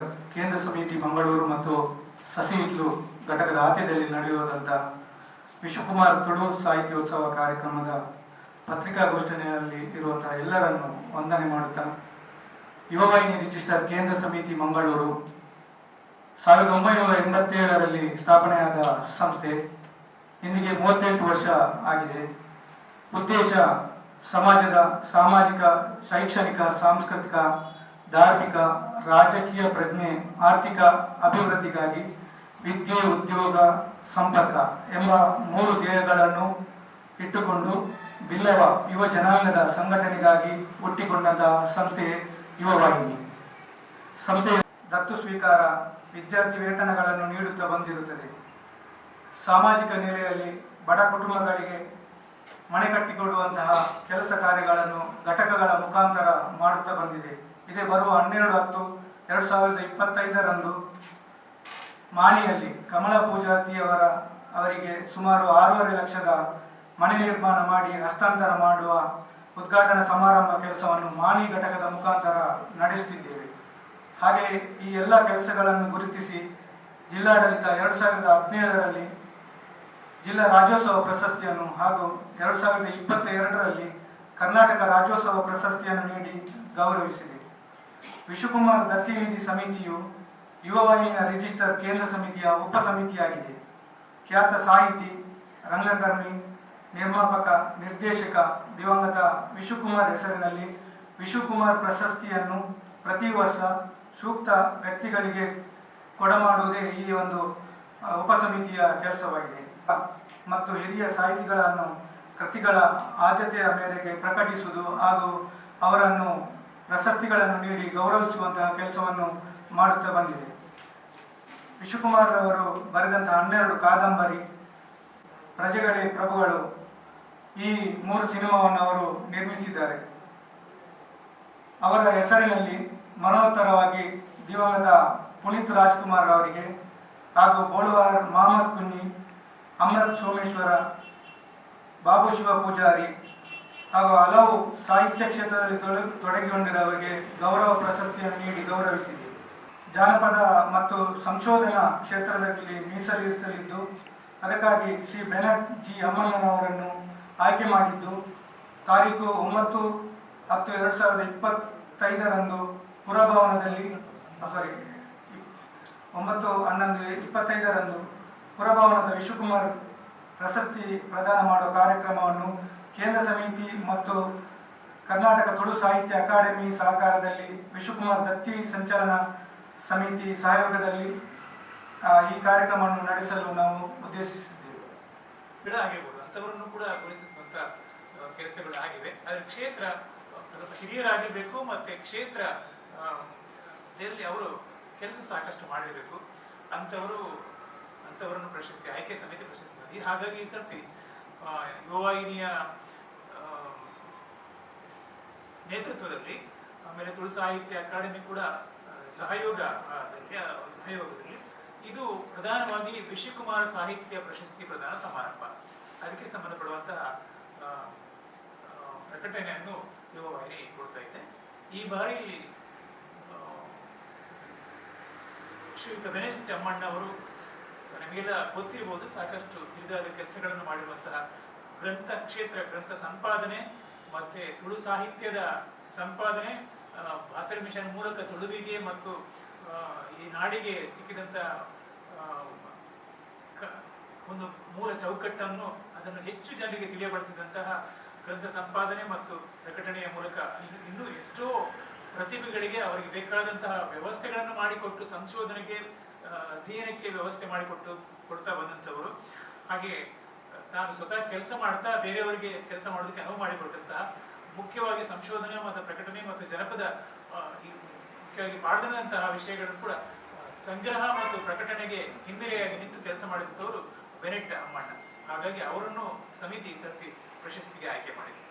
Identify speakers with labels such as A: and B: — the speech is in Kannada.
A: ಕೇಂದ್ರ ಸಮಿತಿ ಮಂಗಳೂರು ಮತ್ತು ಸಸಿಹಿತ್ಲು ಘಟಕದ ಆದ್ಯದಲ್ಲಿ ನಡೆಯುವುದಂತ ವಿಶ್ವಕುಮಾರ್ ತುಳು ಸಾಹಿತ್ಯೋತ್ಸವ ಕಾರ್ಯಕ್ರಮದ ಪತ್ರಿಕಾಗೋಷ್ಠಿಯಲ್ಲಿ ಇರುವಂತಹ ಎಲ್ಲರನ್ನು ವಂದನೆ ಮಾಡುತ್ತಾ, ಯುವವಾಹಿನಿ ರಿಜಿಸ್ಟರ್ ಕೇಂದ್ರ ಸಮಿತಿ ಮಂಗಳೂರು 1987ರಲ್ಲಿ ಸ್ಥಾಪನೆಯಾದ ಸಂಸ್ಥೆ. ಇಂದಿಗೆ 38 ವರ್ಷ ಆಗಿದೆ. ಉದ್ದೇಶ ಸಮಾಜದ ಸಾಮಾಜಿಕ, ಶೈಕ್ಷಣಿಕ, ಸಾಂಸ್ಕೃತಿಕ, ಧಾರ್ಮಿಕ, ರಾಜಕೀಯ ಪ್ರಜ್ಞೆ, ಆರ್ಥಿಕ ಅಭಿವೃದ್ಧಿಗಾಗಿ ವಿದ್ಯೆ, ಉದ್ಯೋಗ, ಸಂಪರ್ಕ ಎಂಬ 3 ಧ್ಯೇಯಗಳನ್ನು ಇಟ್ಟುಕೊಂಡು ಬಿಲ್ಲವ ಯುವ ಜನಾಂಗದ ಸಂಘಟನೆಗಾಗಿ ಹುಟ್ಟಿಕೊಂಡಂತಹ ಸಂಸ್ಥೆ ಯುವವಾಹಿನಿ. ಸಂಸ್ಥೆಯ ದತ್ತು ಸ್ವೀಕಾರ, ವಿದ್ಯಾರ್ಥಿ ವೇತನಗಳನ್ನು ನೀಡುತ್ತಾ ಬಂದಿರುತ್ತದೆ. ಸಾಮಾಜಿಕ ನೆಲೆಯಲ್ಲಿ ಬಡ ಕುಟುಂಬಗಳಿಗೆ ಮನೆ ಕಟ್ಟಿಕೊಡುವಂತಹ ಕೆಲಸ ಕಾರ್ಯಗಳನ್ನು ಘಟಕಗಳ ಮುಖಾಂತರ ಮಾಡುತ್ತಾ ಬಂದಿದೆ. ಇದೇ ಬರುವ 12/10/2025ರಂದು ಮಾಣಿಯಲ್ಲಿ ಕಮಲಾ ಪೂಜಾರ್ತಿ ಅವರಿಗೆ ಸುಮಾರು 6.5 ಲಕ್ಷದ ಮನೆ ನಿರ್ಮಾಣ ಮಾಡಿ ಹಸ್ತಾಂತರ ಮಾಡುವ ಉದ್ಘಾಟನಾ ಸಮಾರಂಭ ಕೆಲಸವನ್ನು ಮಾಣಿ ಘಟಕದ ಮುಖಾಂತರ ನಡೆಸುತ್ತಿದ್ದೇವೆ. ಹಾಗೆ ಈ ಎಲ್ಲ ಕೆಲಸಗಳನ್ನು ಗುರುತಿಸಿ ಜಿಲ್ಲಾಡಳಿತ 2017ರಲ್ಲಿ ಜಿಲ್ಲಾ ರಾಜ್ಯೋತ್ಸವ ಪ್ರಶಸ್ತಿಯನ್ನು ಹಾಗೂ 2022ರಲ್ಲಿ ಕರ್ನಾಟಕ ರಾಜ್ಯೋತ್ಸವ ಪ್ರಶಸ್ತಿಯನ್ನು ನೀಡಿ ಗೌರವಿಸಿದೆ. ವಿಶ್ವಕುಮಾರ್ ದತ್ತಿ ನಿಧಿ ಸಮಿತಿಯು ಯುವವಾಹಿನಿಯ ರಿಜಿಸ್ಟರ್ ಕೇಂದ್ರ ಸಮಿತಿಯ ಉಪಸಮಿತಿಯಾಗಿದೆ. ಖ್ಯಾತ ಸಾಹಿತಿ, ರಂಗಕರ್ಮಿ, ನಿರ್ಮಾಪಕ, ನಿರ್ದೇಶಕ ದಿವಂಗತ ವಿಶ್ವಕುಮಾರ್ ಹೆಸರಿನಲ್ಲಿ ವಿಶ್ವಕುಮಾರ್ ಪ್ರಶಸ್ತಿಯನ್ನು ಪ್ರತಿ ವರ್ಷ ಸೂಕ್ತ ವ್ಯಕ್ತಿಗಳಿಗೆ ಕೊಡಮಾಡುವುದೇ ಈ ಒಂದು ಉಪಸಮಿತಿಯ ಕೆಲಸವಾಗಿದೆ. ಮತ್ತು ಹಿರಿಯ ಸಾಹಿತಿಗಳನ್ನು ಕೃತಿಗಳ ಆದ್ಯತೆಯ ಮೇರೆಗೆ ಪ್ರಕಟಿಸುವುದು ಹಾಗೂ ಅವರನ್ನು ಪ್ರಶಸ್ತಿಗಳನ್ನು ನೀಡಿ ಗೌರವಿಸುವಂತಹ ಕೆಲಸವನ್ನು ಮಾಡುತ್ತಾ ಬಂದಿದೆ. ವಿಶ್ವಕುಮಾರ್ ಅವರು ಬರೆದಂತಹ 12 ಕಾದಂಬರಿ, ಪ್ರಜೆಗಳೇ ಪ್ರಭುಗಳು, ಈ 3 ಸಿನಿಮಾವನ್ನು ಅವರು ನಿರ್ಮಿಸಿದ್ದಾರೆ. ಅವರ ಹೆಸರಿನಲ್ಲಿ ಮರಣೋತ್ತರವಾಗಿ ದಿವಂಗತ ಪುನೀತ್ ರಾಜ್ಕುಮಾರ್ ಅವರಿಗೆ ಹಾಗೂ ಬೋಳುವಾರ್ ಮಹಮ್ಮದ್ ಕುನ್ನಿ, ಅಮೃತ್ ಸೋಮೇಶ್ವರ, ಬಾಬು ಶಿವ ಪೂಜಾರಿ ಹಾಗೂ ಹಲವು ಸಾಹಿತ್ಯ ಕ್ಷೇತ್ರದಲ್ಲಿ ತೊಡಗಿಕೊಂಡಿರುವವರಿಗೆ ಗೌರವ ಪ್ರಶಸ್ತಿಯನ್ನು ನೀಡಿ ಗೌರವಿಸಿದೆ. ಜಾನಪದ ಮತ್ತು ಸಂಶೋಧನಾ ಕ್ಷೇತ್ರದಲ್ಲಿ ಮೀಸಲಿರಿಸಲಿದ್ದು, ಅದಕ್ಕಾಗಿ ಶ್ರೀ ಬೆನಟ್ ಜಿ ಅಮ್ಮಣ್ಣನವರನ್ನು ಆಯ್ಕೆ ಮಾಡಿದ್ದು, ತಾರೀಕು 9/10/2025ರಂದು ಪುರಭವನದಲ್ಲಿ 9/11/25ರಂದು ಪುರಭವನದ ವಿಶ್ವಕುಮಾರ್ ಪ್ರಶಸ್ತಿ ಪ್ರದಾನ ಮಾಡುವ ಕಾರ್ಯಕ್ರಮವನ್ನು ಕೇಂದ್ರ ಸಮಿತಿ ಮತ್ತು ಕರ್ನಾಟಕ ತುಳು ಸಾಹಿತ್ಯ ಅಕಾಡೆಮಿ ಸಹಕಾರದಲ್ಲಿ ವಿಶ್ವಕುಮಾರ್ ದತ್ತಿ ಸಂಚಲನ ಸಮಿತಿ ಸಹಯೋಗದಲ್ಲಿ ಈ ಕಾರ್ಯಕ್ರಮವನ್ನು ನಡೆಸಲು ನಾವು ಉದ್ದೇಶಿಸಿದ್ದೇವೆ.
B: ಗಿಡ ಆಗಿರ್ಬೋದು ಅಂಥವರನ್ನು ಕೂಡ ಗುರುತಿಸುವಂಥ ಕೆಲಸಗಳು ಆಗಿವೆ. ಆದರೆ ಕ್ಷೇತ್ರ ಸ್ವಲ್ಪ ಹಿರಿಯರಾಗಿರಬೇಕು ಮತ್ತು ಕ್ಷೇತ್ರ ದೇರಲ್ಲಿ ಅವರು ಕೆಲಸ ಸಾಕಷ್ಟು ಮಾಡಿರಬೇಕು. ಅಂಥವರನ್ನು ಪ್ರಶಸ್ತಿ ಆಯ್ಕೆ ಸಮಿತಿ ಪ್ರಶಸ್ತಿ. ಹಾಗಾಗಿ ಈ ಸರ್ತಿ ಯುವವಾಹಿನಿಯ ನೇತೃತ್ವದಲ್ಲಿ, ಆಮೇಲೆ ತುಳು ಸಾಹಿತ್ಯ ಅಕಾಡೆಮಿ ಕೂಡ ಸಹಯೋಗದಲ್ಲಿ ಇದು ಪ್ರಧಾನವಾಗಿ ವಿಶ್ವಕುಮಾರ ಸಾಹಿತ್ಯ ಪ್ರಶಸ್ತಿ ಪ್ರದಾನ ಸಮಾರಂಭ. ಅದಕ್ಕೆ ಸಂಬಂಧಪಡುವಂತಹ ಪ್ರಕಟಣೆಯನ್ನು ಯುವವಾಹಿನಿ ಕೊಡ್ತಾ ಇದೆ. ಈ ಬಾರಿ ಶ್ರೀಯುತ ಬೆನಟ್ ಅಮ್ಮಣ್ಣ ಅವರು ನಮಗೆಲ್ಲ ಗೊತ್ತಿರಬಹುದು, ಸಾಕಷ್ಟು ಹಿರಿದಾದ ಕೆಲಸಗಳನ್ನು ಮಾಡಿರುವಂತಹ ಗ್ರಂಥ ಕ್ಷೇತ್ರ, ಗ್ರಂಥ ಸಂಪಾದನೆ ಮತ್ತೆ ತುಳು ಸಾಹಿತ್ಯದ ಸಂಪಾದನೆ, ಭಾಸರಿ ಮಿಷನ್ ಮೂಲಕ ತುಳುವಿಗೆ ಮತ್ತು ಈ ನಾಡಿಗೆ ಸಿಕ್ಕಿದಂಥ ಒಂದು ಮೂಲ ಚೌಕಟ್ಟನ್ನು ಅದನ್ನು ಹೆಚ್ಚು ಜನರಿಗೆ ತಿಳಿಯಪಡಿಸಿದಂತಹ ಗ್ರಂಥ ಸಂಪಾದನೆ ಮತ್ತು ಪ್ರಕಟಣೆಯ ಮೂಲಕ ಇನ್ನೂ ಎಷ್ಟೋ ಪ್ರತಿಭೆಗಳಿಗೆ ಅವರಿಗೆ ಬೇಕಾದಂತಹ ವ್ಯವಸ್ಥೆಗಳನ್ನು ಮಾಡಿಕೊಟ್ಟು, ಸಂಶೋಧನೆಗೆ, ಅಧ್ಯಯನಕ್ಕೆ ವ್ಯವಸ್ಥೆ ಕೊಡ್ತಾ ಬಂದಂಥವರು. ಹಾಗೆ ತಾನು ಸ್ವತಃ ಕೆಲಸ ಮಾಡ್ತಾ ಬೇರೆಯವರಿಗೆ ಕೆಲಸ ಮಾಡೋದಕ್ಕೆ ಅನುವು ಮಾಡಿಕೊಟ್ಟಂತಹ, ಮುಖ್ಯವಾಗಿ ಸಂಶೋಧನೆ ಮತ್ತು ಪ್ರಕಟಣೆ ಮತ್ತು ಜನಪದ ಮುಖ್ಯವಾಗಿ ಮಾಡಿದಂತಹ ವಿಷಯಗಳನ್ನು ಕೂಡ ಸಂಗ್ರಹ ಮತ್ತು ಪ್ರಕಟಣೆಗೆ ಹಿನ್ನೆಲೆಯಾಗಿ ನಿಂತು ಕೆಲಸ ಮಾಡಿದಂಥವರು ಬೆನಟ್ ಅಮ್ಮಣ್ಣ. ಹಾಗಾಗಿ ಅವರನ್ನು ಸಮಿತಿ ಸರ್ತಿ ಪ್ರಶಸ್ತಿಗೆ ಆಯ್ಕೆ ಮಾಡಿದೆ.